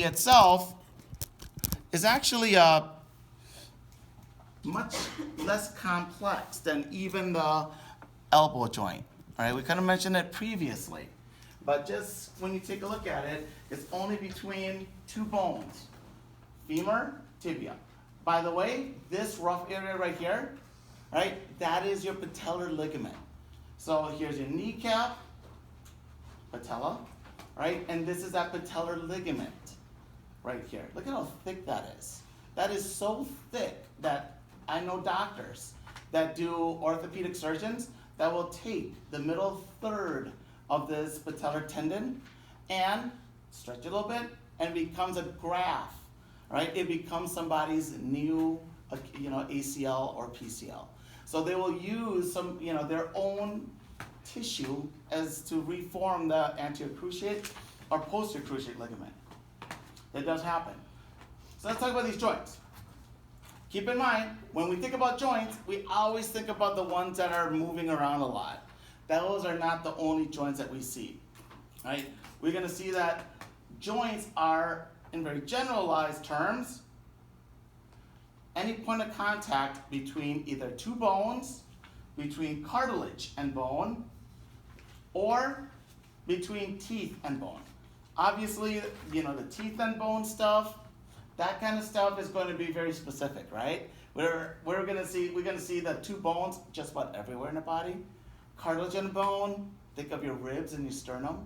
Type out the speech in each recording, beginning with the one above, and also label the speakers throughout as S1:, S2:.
S1: itself is actually much less complex than even the elbow joint. All right, we kind of mentioned it previously, but just when you take a look at it, it's only between two bones, femur, tibia. By the way, this rough area right here, right, that is your patellar ligament. So here's your kneecap, patella, right, and this is that patellar ligament right here. Look at how thick that is. That is so thick that I know doctors that do orthopedic surgeons that will take the middle third of this patellar tendon and stretch it a little bit and it becomes a graft, right? It becomes somebody's new, ACL or PCL. So they will use some, their own tissue as to reform the anterior cruciate or posterior cruciate ligament. That does happen. So let's talk about these joints. Keep in mind, when we think about joints, we always think about the ones that are moving around a lot. Those are not the only joints that we see, right? We're going to see that joints are, in very generalized terms, any point of contact between either two bones, between cartilage and bone, or between teeth and bone. Obviously, the teeth and bone stuff, that kind of stuff is going to be very specific, right? We're going to see the two bones just about everywhere in the body. Cartilage and bone, think of your ribs and your sternum,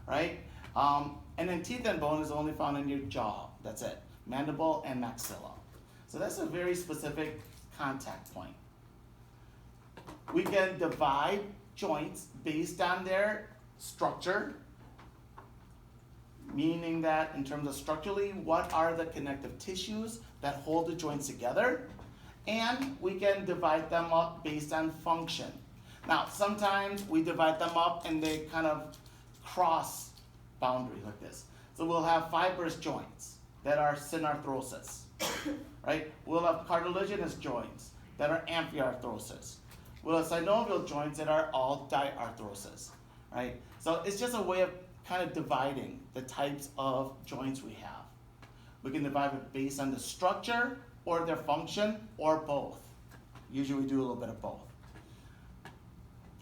S1: right? And then teeth and bone is only found in your jaw. That's it, mandible and maxilla. So that's a very specific contact point. We can divide joints based on their structure, meaning that in terms of structurally, what are the connective tissues that hold the joints together? And we can divide them up based on function. Now, sometimes we divide them up and they kind of cross boundaries like this. So we'll have fibrous joints that are synarthrosis, right? We'll have cartilaginous joints that are amphiarthrosis. We'll have synovial joints that are all diarthrosis, right? So it's just a way of kind of dividing the types of joints we have. We can divide it based on the structure or their function or both. Usually we do a little bit of both.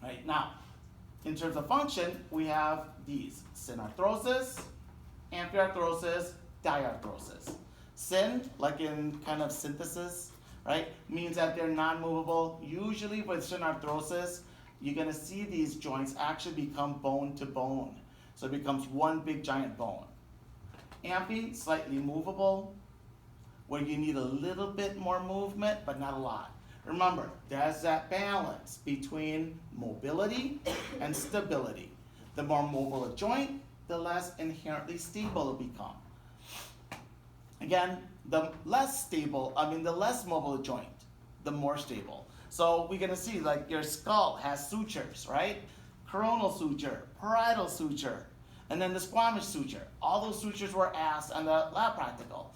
S1: Right, now, in terms of function, we have these: synarthrosis, amphiarthrosis, diarthrosis. Syn, like in kind of synthesis, right, means that they're non-movable. Usually with synarthrosis, you're going to see these joints actually become bone to bone. So it becomes one big giant bone. Amphi, slightly movable, where you need a little bit more movement, but not a lot. Remember, there's that balance between mobility and stability. The more mobile a joint, the less inherently stable it becomes. Again, the less mobile a joint, the more stable. So we're gonna see, like, your skull has sutures, right? Coronal suture, parietal suture, and then the squamous suture. All those sutures were asked on the lab practical.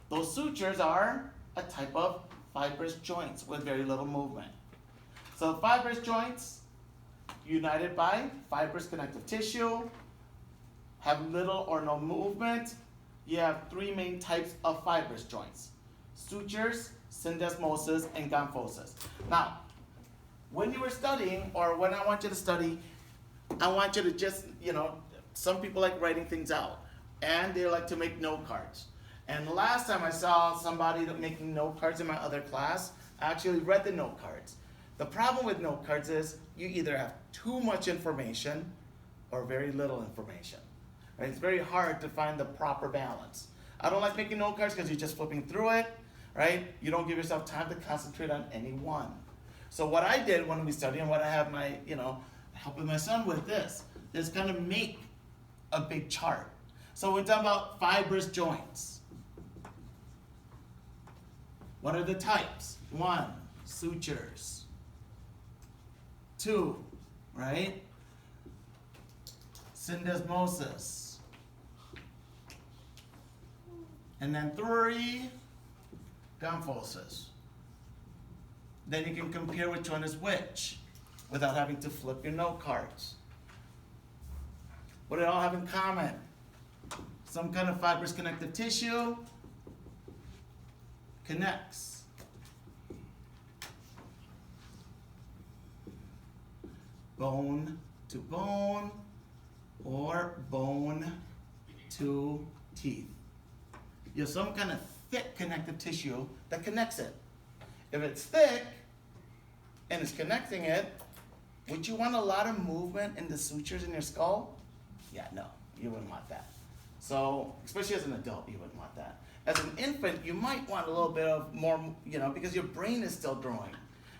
S1: Those sutures are a type of fibrous joints with very little movement. So fibrous joints, united by fibrous connective tissue, have little or no movement. You have three main types of fibrous joints: sutures, syndesmosis, and gymphosis. Now, when you were studying, or when I want you to study, I want you to just, some people like writing things out, and they like to make note cards. And the last time I saw somebody making note cards in my other class, I actually read the note cards. The problem with note cards is you either have too much information or very little information. Right? It's very hard to find the proper balance. I don't like making note cards because you're just flipping through it, right? You don't give yourself time to concentrate on any one. So what I did when we studied, and what I have my, helping my son with this, is kind of make a big chart. So we're talking about fibrous joints. What are the types? 1, sutures. 2, right? Syndesmosis. And then 3, gymphosis. Then you can compare which one is which without having to flip your note cards. What do they all have in common? some kind of fibrous connective tissue connects bone to bone or bone to teeth. You have some kind of thick connective tissue that connects it. If it's thick and it's connecting it, would you want a lot of movement in the sutures in your skull? Yeah, no, you wouldn't want that. So, especially as an adult, you wouldn't want that. As an infant, you might want a little bit of more, because your brain is still growing,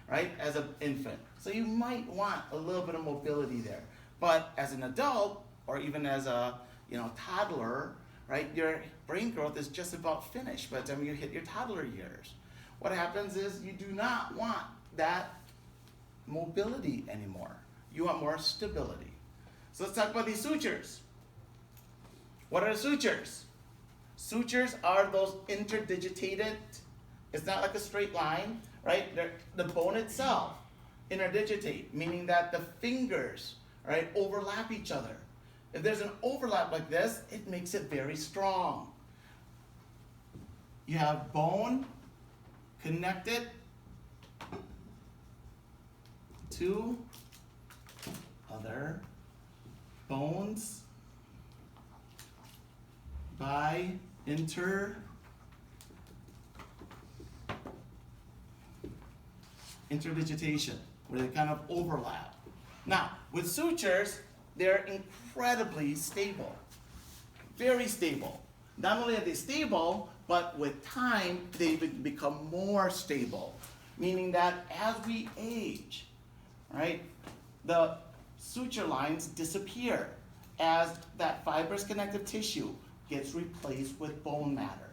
S1: right, as an infant. So you might want a little bit of mobility there. But as an adult, or even as a, toddler, right, your brain growth is just about finished by the time you hit your toddler years. What happens is you do not want that mobility anymore. You want more stability. So let's talk about these sutures. What are sutures? Sutures are those interdigitated, it's not like a straight line, right? The bone itself interdigitate, meaning that the fingers, right, overlap each other. If there's an overlap like this, it makes it very strong. You have bone connected to other bones by interdigitation, where they kind of overlap. Now, with sutures, they're incredibly stable, very stable. Not only are they stable, but with time, they become more stable, meaning that as we age, right, the suture lines disappear as that fibrous connective tissue gets replaced with bone matter.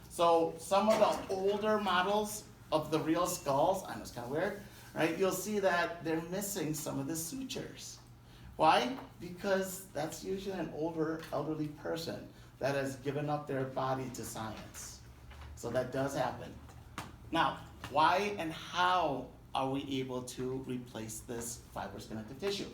S1: So some of the older models of the real skulls, I know it's kind of weird, right? You'll see that they're missing some of the sutures. Why? Because that's usually an older elderly person that has given up their body to science. So that does happen. Now, why and how are we able to replace this fibrous connective tissue?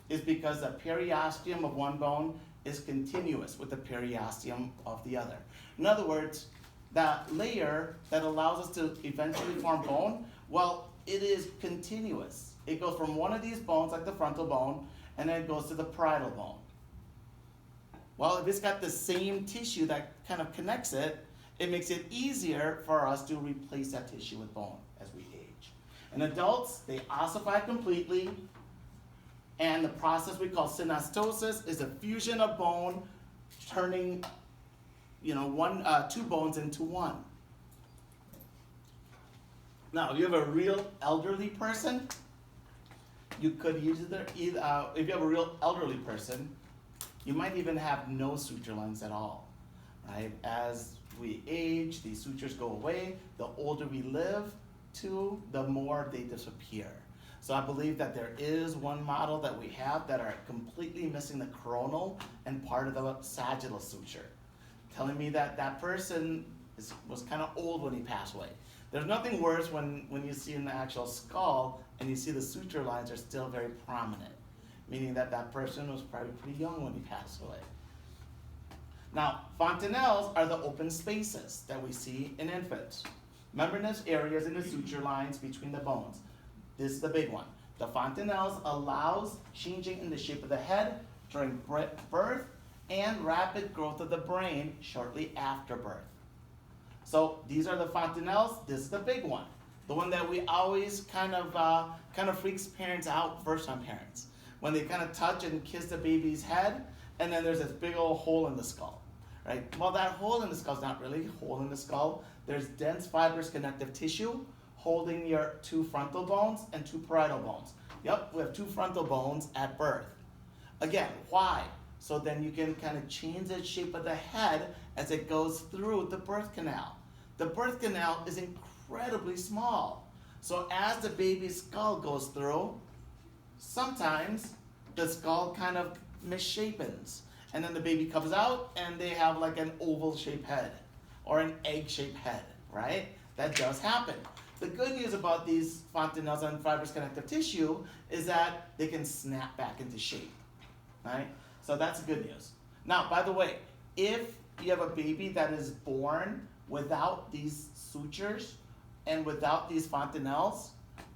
S1: Is because the periosteum of one bone is continuous with the periosteum of the other. In other words, that layer that allows us to eventually form bone, well, it is continuous. It goes from one of these bones, like the frontal bone, and then it goes to the parietal bone. Well, if it's got the same tissue that kind of connects it, it makes it easier for us to replace that tissue with bone as we age. In adults, they ossify completely, and the process we call synostosis is a fusion of bone, turning two bones into one. Now, if you have a real elderly person, you could if you have a real elderly person, you might even have no suture lines at all, right? As we age, these sutures go away. The older we live to, the more they disappear. So I believe that there is one model that we have that are completely missing the coronal and part of the sagittal suture, telling me that that person was kind of old when he passed away. There's nothing worse when you see in the actual skull and you see the suture lines are still very prominent, meaning that that person was probably pretty young when he passed away. Now, fontanelles are the open spaces that we see in infants. Membranous areas in the suture lines between the bones. This is the big one. The fontanelles allows changing in the shape of the head during birth and rapid growth of the brain shortly after birth. So these are the fontanelles. This is the big one, the one that we always kind of freaks parents out, first-time parents, when they kind of touch and kiss the baby's head, and then there's this big old hole in the skull, right? Well, that hole in the skull is not really a hole in the skull. There's dense fibrous connective tissue holding your two frontal bones and two parietal bones. Yep, we have two frontal bones at birth. Again, why? So then you can kind of change the shape of the head as it goes through the birth canal. The birth canal is incredibly small. So as the baby's skull goes through, sometimes the skull kind of misshapens. And then the baby comes out and they have like an oval-shaped head or an egg-shaped head, right? That does happen. The good news about these fontanelles and fibrous connective tissue is that they can snap back into shape, right? So that's good news. Now, by the way, If you have a baby that is born without these sutures and without these fontanelles,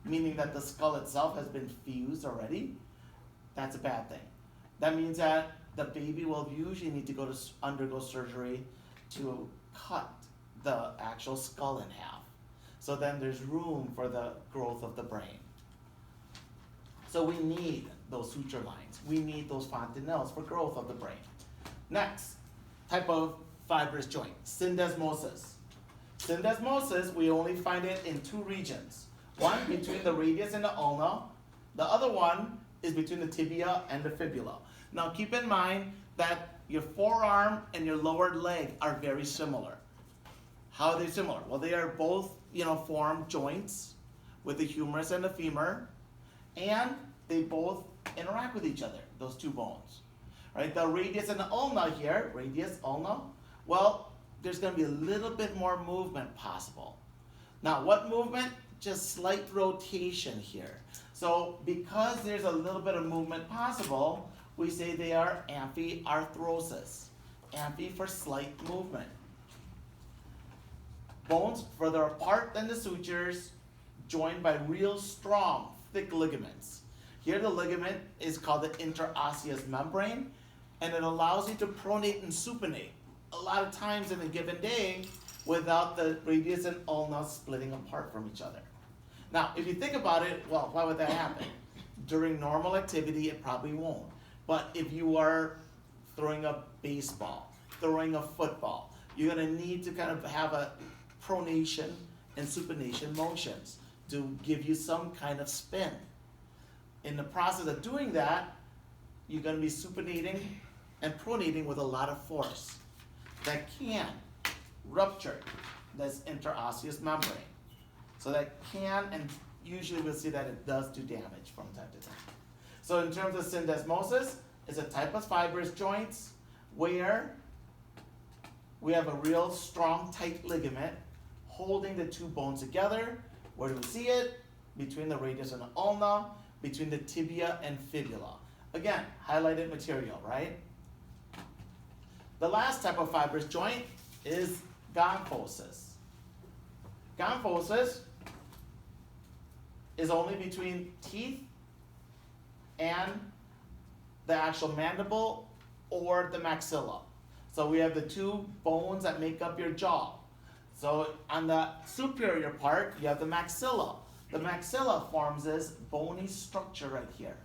S1: meaning that the skull itself has been fused already, that's a bad thing. That means that the baby will usually need to undergo surgery to cut the actual skull in half. So then there's room for the growth of the brain. So we need those suture lines. We need those fontanelles for growth of the brain. Next type of fibrous joint, syndesmosis. Syndesmosis, we only find it in two regions. One between the radius and the ulna. The other one is between the tibia and the fibula. Now keep in mind that your forearm and your lower leg are very similar. How are they similar? Well, they are both, form joints with the humerus and the femur, and they both interact with each other, those two bones. Right? The radius and the ulna here, radius, ulna, well, there's going to be a little bit more movement possible. Now, what movement? Just slight rotation here. So because there's a little bit of movement possible, we say they are amphiarthrosis. Amphi for slight movement. Bones further apart than the sutures, joined by real strong, thick ligaments. Here the ligament is called the interosseous membrane, and it allows you to pronate and supinate a lot of times in a given day without the radius and ulna splitting apart from each other. Now, if you think about it, well, why would that happen? During normal activity, it probably won't. But if you are throwing a baseball, throwing a football, you're going to need to kind of have a pronation and supination motions to give you some kind of spin. In the process of doing that, you're going to be supinating and pronating with a lot of force that can rupture this interosseous membrane. So that can, and usually we'll see that it does do damage from time to time. So in terms of syndesmosis, it's a type of fibrous joints where we have a real strong, tight ligament holding the two bones together. Where do we see it? Between the radius and the ulna, between the tibia and fibula. Again, highlighted material, right? The last type of fibrous joint is gomphosis. Gomphosis is only between teeth and the actual mandible or the maxilla. So we have the two bones that make up your jaw. So on the superior part, you have the maxilla. The maxilla forms this bony structure right here.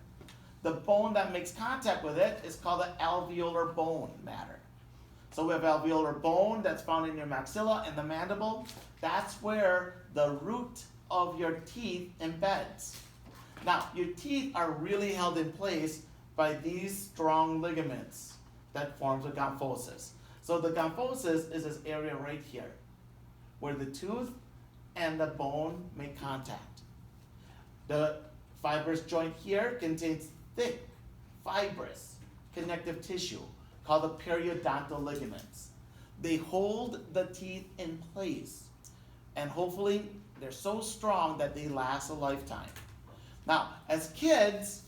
S1: The bone that makes contact with it is called the alveolar bone matter. So we have alveolar bone that's found in your maxilla and the mandible. That's where the root of your teeth embeds. Now, your teeth are really held in place by these strong ligaments that forms a gomphosis. So the gomphosis is this area right here, where the tooth and the bone make contact. The fibrous joint here contains thick, fibrous connective tissue called the periodontal ligaments. They hold the teeth in place, and hopefully they're so strong that they last a lifetime. Now, as kids,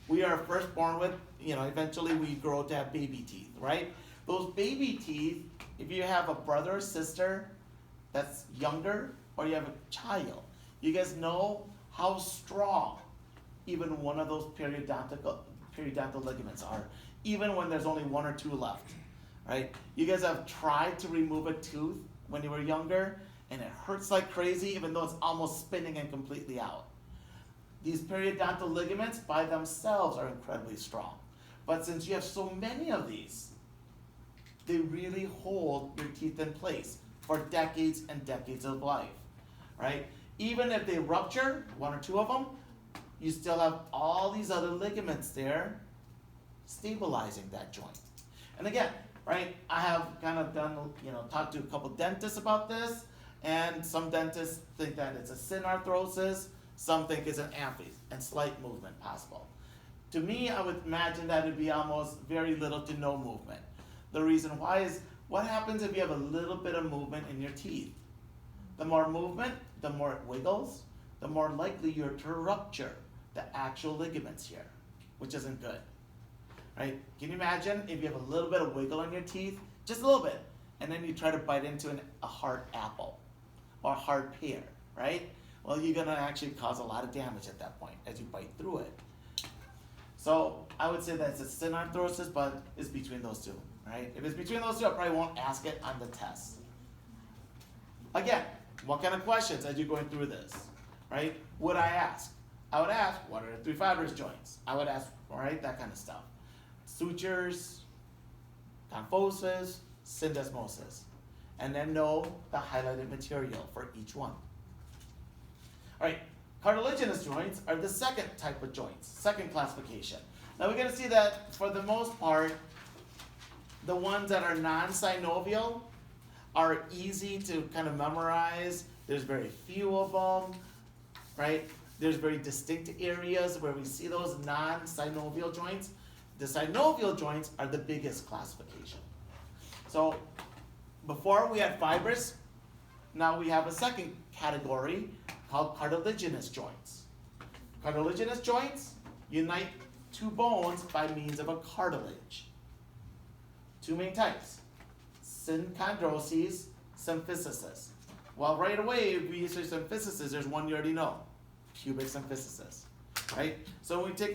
S1: we are first born with, eventually we grow to have baby teeth, right? Those baby teeth, if you have a brother or sister that's younger, or you have a child, you guys know how strong even one of those periodontal ligaments are, even when there's only one or two left, right? You guys have tried to remove a tooth when you were younger, and it hurts like crazy, even though it's almost spinning and completely out. These periodontal ligaments by themselves are incredibly strong. But since you have so many of these, they really hold your teeth in place for decades and decades of life, right? Even if they rupture, one or two of them, you still have all these other ligaments there stabilizing that joint. And again, right, I have kind of done, talked to a couple dentists about this, and some dentists think that it's a synarthrosis, some think it's an amphi, and slight movement possible. To me, I would imagine that it would be almost very little to no movement. The reason why is, what happens if you have a little bit of movement in your teeth? The more movement, the more it wiggles, the more likely you're to rupture the actual ligaments here, which isn't good, right? Can you imagine if you have a little bit of wiggle in your teeth, just a little bit, and then you try to bite into a hard apple or a hard pear, right? Well, you're gonna actually cause a lot of damage at that point as you bite through it. So I would say that's a synarthrosis, but it's between those two, right? If it's between those two, I probably won't ask it on the test. Again, what kind of questions as you're going through this, right? Would I ask? I would ask, what are the 3 fibrous joints? I would ask, all right, that kind of stuff. Sutures, kyphosis, syndesmosis. And then know the highlighted material for each one. All right, cartilaginous joints are the second type of joints, second classification. Now we're going to see that for the most part, the ones that are non-synovial are easy to kind of memorize. There's very few of them, right? There's very distinct areas where we see those non-synovial joints. The synovial joints are the biggest classification. So before we had fibrous, now we have a second category called cartilaginous joints. Cartilaginous joints unite 2 bones by means of a cartilage. 2 main types, synchondroses, symphysis. Well, right away, if we say symphysis, there's one you already know, pubic symphysis, right? So when we take a